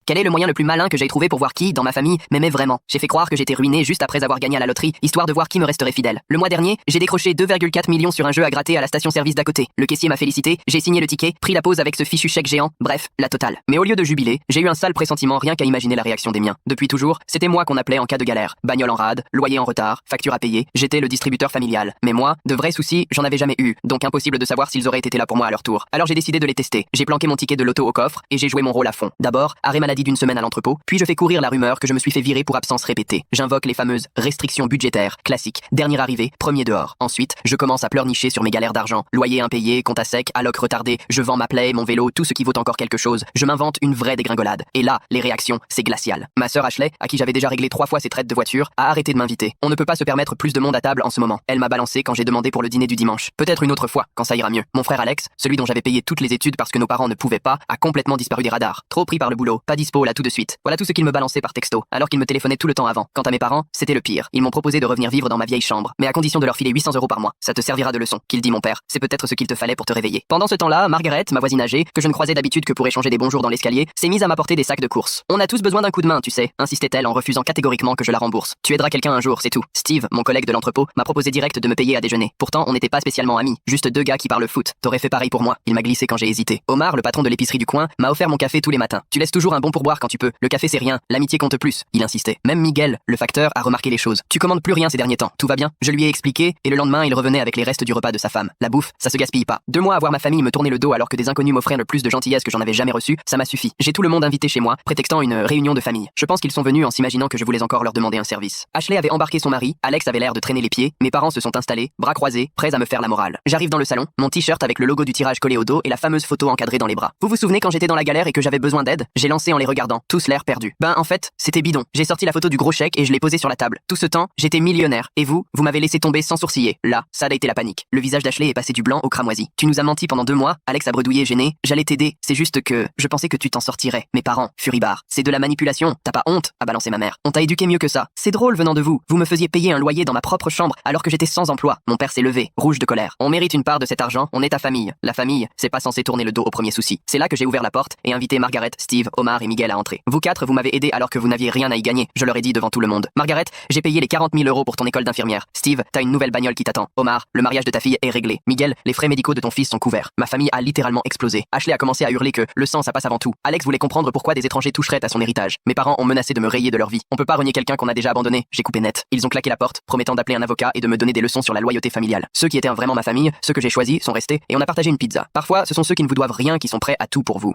Quel est le moyen le plus malin que j'ai trouvé pour voir qui, dans ma famille, m'aimait vraiment? J'ai fait croire que j'étais ruiné juste après avoir gagné à la loterie, histoire de voir qui me resterait fidèle. Le mois dernier, j'ai décroché 2,4 millions sur un jeu à gratter à la station-service d'à côté. Le caissier m'a félicité, j'ai signé le ticket, pris la pause avec ce fichu chèque géant, bref, la totale. Mais au lieu de jubiler, j'ai eu un sale pressentiment rien qu'à imaginer la réaction des miens. Depuis toujours, c'était moi qu'on appelait en cas de galère. Bagnole en rade, loyer en retard, facture à payer, j'étais le distributeur familial. Mais moi, de vrais soucis, j'en avais jamais eu, donc impossible de savoir s'ils auraient été là pour moi à leur tour. Alors j'ai décidé de les tester. J'ai planqué mon ticket de loto au coffre et j'ai joué mon rôle à fond. D'abord, arrêt maladie d'une semaine à l'entrepôt, puis je fais courir la rumeur que je me suis fait virer pour absence répétée. J'invoque les fameuses restrictions budgétaires, classiques, dernier arrivé, premier dehors. Ensuite, je commence à pleurnicher sur mes galères d'argent. Loyer impayé, compte à sec, alloc retardé, je vends ma plaie, mon vélo, tout ce qui vaut encore quelque chose. Je m'invente une vraie dégringolade. Et là, les réactions, c'est glacial. Ma sœur Ashley, à qui j'avais déjà réglé 3 fois ses traites de voiture, a arrêté de m'inviter. On ne peut pas se permettre plus de monde à table en ce moment. Elle m'a balancé quand j'ai demandé pour le dîner du dimanche. Peut-être une autre fois, quand ça ira mieux. Mon frère Alex, celui dont j'avais payé toutes les études parce que nos parents ne pouvaient pas, a complètement disparu des radars. Trop pris par le boulot, pas dispo là tout de suite. Voilà tout ce qu'il me balançait par texto, alors qu'il me téléphonait tout le temps avant. Quant à mes parents, c'était le pire. Ils m'ont proposé de revenir vivre dans ma vieille chambre, mais à condition de leur filer 800 € par mois. Ça te servira de leçon, qu'il dit mon père. C'est peut-être ce qu'il te fallait pour te réveiller. Pendant ce temps-là, Margaret, ma voisine âgée, que je ne croisais d'habitude que pour échanger des bonjours dans l'escalier, s'est mise à m'apporter des sacs de courses. On a tous besoin d'un coup de main, tu sais, insistait-elle en refusant catégoriquement que je la rembourse. Tu aideras quelqu'un un jour, c'est tout. Steve, mon collègue de l'entrepôt, m'a proposé direct de me payer à déjeuner. Pourtant, on n'était pas spécialement amis, juste 2 gars qui parlent foot. T'aurais fait pareil pour moi. Il m'a glissé quand j'ai hésité. Omar, le patron de l'épicerie du coin, m'a offert mon café tous les matins. Tu laisses toujours un bon pourboire quand tu peux. Le café c'est rien, l'amitié compte plus. Il insistait. Même Miguel, le facteur, a remarqué les choses. Tu commandes plus rien ces derniers temps. Tout va bien. Je lui ai expliqué et le lendemain, il revenait avec les restes du repas de sa femme. La bouffe, ça se gaspille pas. 2 mois à voir ma famille me tourner le dos alors que des inconnus m'offraient le plus de gentillesse que j'en avais jamais reçu, ça m'a suffi. J'ai tout le monde invité chez moi, prétextant une réunion de famille. Je pense qu'ils sont venus en s'imaginant que je voulais encore leur demander un service. Ashley avait embarqué son mari, Alex avait l'air de traîner les pieds, mes parents se sont installés, bras croisés, prêts à me faire la morale. J'arrive dans le salon, mon t-shirt avec le logo du tirage collé au dos et la fameuse photo encadrée dans les bras. Vous vous souvenez quand j'étais dans la galère et que j'avais besoin d'aide? J'ai lancé en les regardant, tous l'air perdu. Ben en fait, c'était bidon. J'ai sorti la photo du gros chèque et je l'ai posée sur la table. Tout ce temps, j'étais millionnaire. Et vous m'avez laissé tomber sans sourciller. Là, ça a été la panique. Le visage d'Ashley est passé du blanc au cramoisi. Tu nous as menti pendant 2 mois, Alex a bredouillé gêné. J'allais t'aider, c'est juste que je pensais que tu t'en sortirais. Mes parents, furibard. C'est de la manipulation. T'as pas honte? A balancé ma mère. On t'a éduqué mieux que ça. C'est drôle venant de vous. Vous me faisiez payer un loyer dans ma propre chambre alors que j'étais sans emploi. Mon père s'est levé, rouge de colère. On mérite une part de cet argent, on est ta famille. La famille, c'est pas censé tourner le dos au premier souci. C'est là que j'ai ouvert la porte et invité Margaret, Steve, Omar et Miguel à entrer. Vous 4, vous m'avez aidé alors que vous n'aviez rien à y gagner. Je leur ai dit devant tout le monde. Margaret, j'ai payé les 40 000 € pour ton école d'infirmière. Steve, t'as une nouvelle bagnole qui t'attend. Omar, le mariage de ta fille est réglé. Miguel, les frais médicaux de ton fils sont couverts. Ma famille a littéralement explosé. Ashley a commencé à hurler que le sang ça passe avant tout. Alex voulait comprendre pourquoi des étrangers toucheraient à son héritage. Mes parents ont menacé de me rayer de leur vie. On peut pas renier quelqu'un qu'on a déjà abandonné. J'ai coupé net. Ils ont claqué la porte, promettant d'appeler un avocat et de me donner des leçons sur la loyauté familiale. Ceux qui étaient vraiment ma famille, ceux que j'ai choisis, sont restés et on a partagé une pizza. Parfois, ce sont ceux qui ne vous doivent rien qui sont prêts à tout pour vous.